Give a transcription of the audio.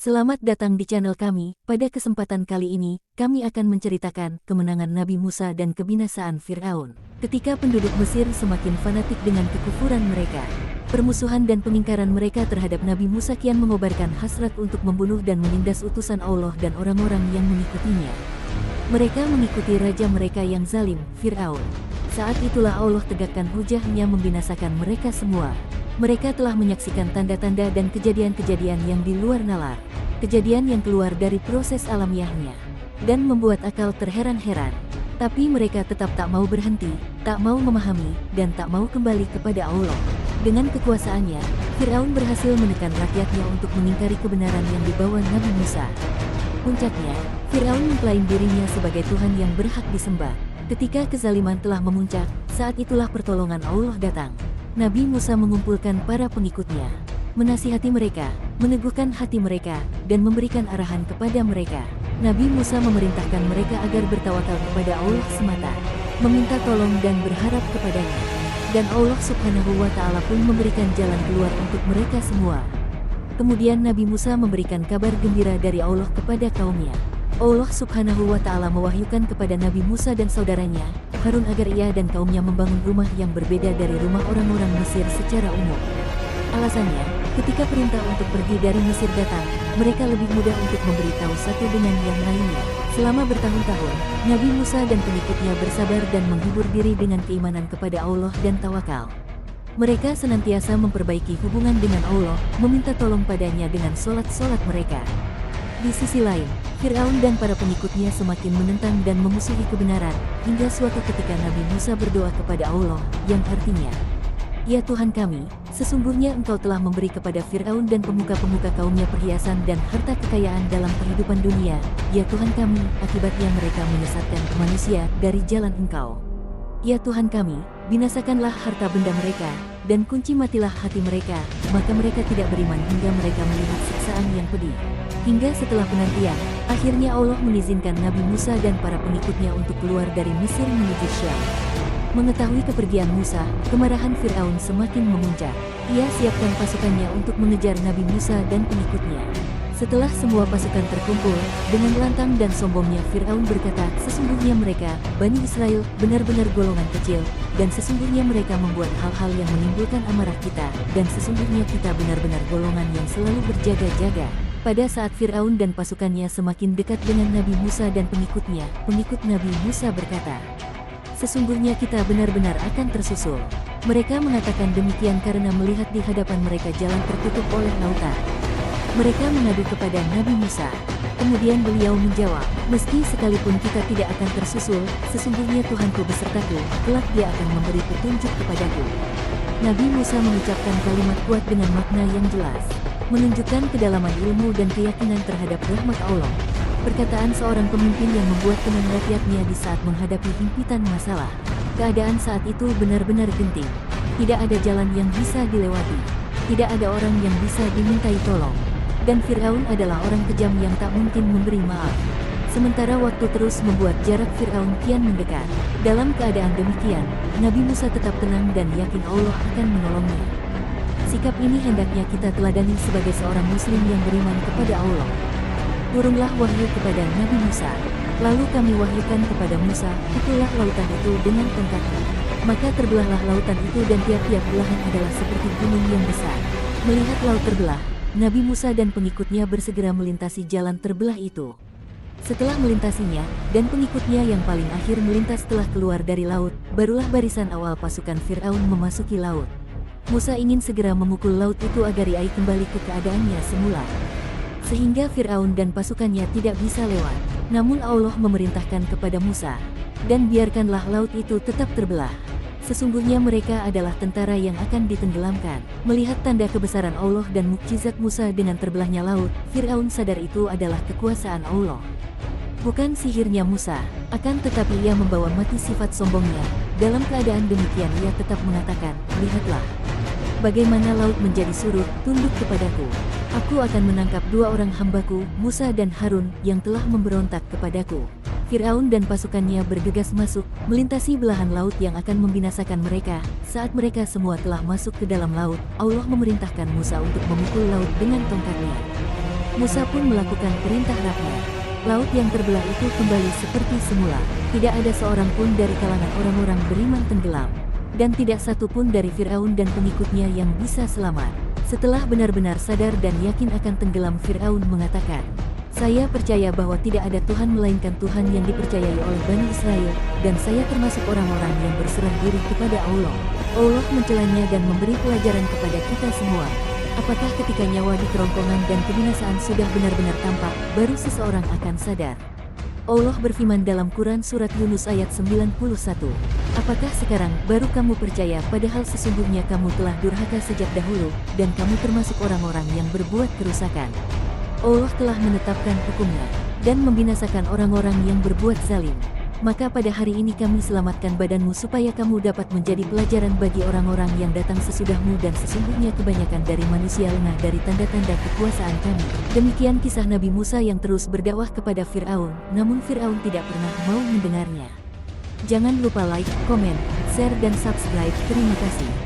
Selamat datang di channel kami. Pada kesempatan kali ini, kami akan menceritakan kemenangan Nabi Musa dan kebinasaan Fir'aun. Ketika penduduk Mesir semakin fanatik dengan kekufuran mereka, permusuhan dan pengingkaran mereka terhadap Nabi Musa kian mengobarkan hasrat untuk membunuh dan menindas utusan Allah dan orang-orang yang mengikutinya. Mereka mengikuti raja mereka yang zalim, Fir'aun. Saat itulah Allah tegakkan hujahnya membinasakan mereka semua. Mereka telah menyaksikan tanda-tanda dan kejadian-kejadian yang di luar nalar. Kejadian yang keluar dari proses alamiahnya. Dan membuat akal terheran-heran. Tapi mereka tetap tak mau berhenti, tak mau memahami, dan tak mau kembali kepada Allah. Dengan kekuasaannya, Fir'aun berhasil menekan rakyatnya untuk mengingkari kebenaran yang dibawa Nabi Musa. Puncaknya, Fir'aun mengklaim dirinya sebagai Tuhan yang berhak disembah. Ketika kezaliman telah memuncak, saat itulah pertolongan Allah datang. Nabi Musa mengumpulkan para pengikutnya, menasihati mereka, meneguhkan hati mereka, dan memberikan arahan kepada mereka. Nabi Musa memerintahkan mereka agar bertawakal kepada Allah semata, meminta tolong dan berharap kepadanya. Dan Allah Subhanahu wa Ta'ala pun memberikan jalan keluar untuk mereka semua. Kemudian Nabi Musa memberikan kabar gembira dari Allah kepada kaumnya. Allah Subhanahu wa Ta'ala mewahyukan kepada Nabi Musa dan saudaranya, Harun, agar ia dan kaumnya membangun rumah yang berbeda dari rumah orang-orang Mesir secara umum. Alasannya, ketika perintah untuk pergi dari Mesir datang, mereka lebih mudah untuk memberitahu satu dengan yang lainnya. Selama bertahun-tahun, Nabi Musa dan pengikutnya bersabar dan menghibur diri dengan keimanan kepada Allah dan tawakal. Mereka senantiasa memperbaiki hubungan dengan Allah, meminta tolong padanya dengan solat-solat mereka. Di sisi lain, Fir'aun dan para pengikutnya semakin menentang dan memusuhi kebenaran, hingga suatu ketika Nabi Musa berdoa kepada Allah, yang artinya, "Ya Tuhan kami, sesungguhnya Engkau telah memberi kepada Fir'aun dan pemuka-pemuka kaumnya perhiasan dan harta kekayaan dalam kehidupan dunia. Ya Tuhan kami, akibatnya mereka menyesatkan manusia dari jalan Engkau. Ya Tuhan kami, binasakanlah harta benda mereka, dan kunci matilah hati mereka, maka mereka tidak beriman hingga mereka melihat siksaan yang pedih." Hingga setelah penantian, akhirnya Allah mengizinkan Nabi Musa dan para pengikutnya untuk keluar dari Mesir menuju Syam. Mengetahui kepergian Musa, kemarahan Fir'aun semakin memuncak. Ia siapkan pasukannya untuk mengejar Nabi Musa dan pengikutnya. Setelah semua pasukan terkumpul, dengan lantang dan sombongnya Fir'aun berkata, "Sesungguhnya mereka, Bani Israel, benar-benar golongan kecil, dan sesungguhnya mereka membuat hal-hal yang menimbulkan amarah kita, dan sesungguhnya kita benar-benar golongan yang selalu berjaga-jaga." Pada saat Fir'aun dan pasukannya semakin dekat dengan Nabi Musa dan pengikutnya, pengikut Nabi Musa berkata, "Sesungguhnya kita benar-benar akan tersusul." Mereka mengatakan demikian karena melihat di hadapan mereka jalan tertutup oleh lautan. Mereka mengadu kepada Nabi Musa. Kemudian beliau menjawab, "Meski sekalipun kita tidak akan tersusul, sesungguhnya Tuhanku besertaku, kelak Dia akan memberi petunjuk kepadaku." Nabi Musa mengucapkan kalimat kuat dengan makna yang jelas, menunjukkan kedalaman ilmu dan keyakinan terhadap rahmat Allah. Perkataan seorang pemimpin yang membuat tenang rakyatnya di saat menghadapi himpitan masalah. Keadaan saat itu benar-benar genting. Tidak ada jalan yang bisa dilewati. Tidak ada orang yang bisa dimintai tolong. Dan Fir'aun adalah orang kejam yang tak mungkin memberi maaf. Sementara waktu terus membuat jarak Fir'aun kian mendekat. Dalam keadaan demikian, Nabi Musa tetap tenang dan yakin Allah akan menolongnya. Sikap ini hendaknya kita teladani sebagai seorang muslim yang beriman kepada Allah. Turunlah wahyu kepada Nabi Musa. Lalu kami wahyukan kepada Musa, "Pukullah lautan itu dengan tongkatmu." Maka terbelahlah lautan itu dan tiap-tiap belahan adalah seperti gunung yang besar. Melihat laut terbelah, Nabi Musa dan pengikutnya bersegera melintasi jalan terbelah itu. Setelah melintasinya, dan pengikutnya yang paling akhir melintas telah keluar dari laut, barulah barisan awal pasukan Fir'aun memasuki laut. Musa ingin segera memukul laut itu agar ia kembali ke keadaannya semula, sehingga Fir'aun dan pasukannya tidak bisa lewat. Namun Allah memerintahkan kepada Musa, "Dan biarkanlah laut itu tetap terbelah. Sesungguhnya mereka adalah tentara yang akan ditenggelamkan." Melihat tanda kebesaran Allah dan mukjizat Musa dengan terbelahnya laut, Fir'aun sadar itu adalah kekuasaan Allah, bukan sihirnya Musa. Akan tetapi ia membawa mati sifat sombongnya. Dalam keadaan demikian ia tetap mengatakan, "Lihatlah bagaimana laut menjadi surut, tunduk kepadaku. Aku akan menangkap dua orang hambaku, Musa dan Harun, yang telah memberontak kepadaku." Fir'aun dan pasukannya bergegas masuk, melintasi belahan laut yang akan membinasakan mereka. Saat mereka semua telah masuk ke dalam laut, Allah memerintahkan Musa untuk memukul laut dengan tongkatnya. Musa pun melakukan perintah Rabbnya. Laut yang terbelah itu kembali seperti semula. Tidak ada seorang pun dari kalangan orang-orang beriman tenggelam. Dan tidak satu pun dari Fir'aun dan pengikutnya yang bisa selamat. Setelah benar-benar sadar dan yakin akan tenggelam, Fir'aun mengatakan, "Saya percaya bahwa tidak ada Tuhan melainkan Tuhan yang dipercayai oleh Bani Israel, dan saya termasuk orang-orang yang berserah diri kepada Allah." Allah mencelanya dan memberi pelajaran kepada kita semua. Apakah ketika nyawa di kerongkongan dan kebinasaan sudah benar-benar tampak, baru seseorang akan sadar? Allah berfirman dalam Quran Surat Yunus ayat 91, "Apakah sekarang baru kamu percaya padahal sesungguhnya kamu telah durhaka sejak dahulu, dan kamu termasuk orang-orang yang berbuat kerusakan." Allah telah menetapkan hukumnya, dan membinasakan orang-orang yang berbuat zalim. Maka pada hari ini kami selamatkan badanmu supaya kamu dapat menjadi pelajaran bagi orang-orang yang datang sesudahmu, dan sesungguhnya kebanyakan dari manusia lengah dari tanda-tanda kekuasaan kami. Demikian kisah Nabi Musa yang terus berdakwah kepada Fir'aun, namun Fir'aun tidak pernah mau mendengarnya. Jangan lupa like, komen, share dan subscribe. Terima kasih.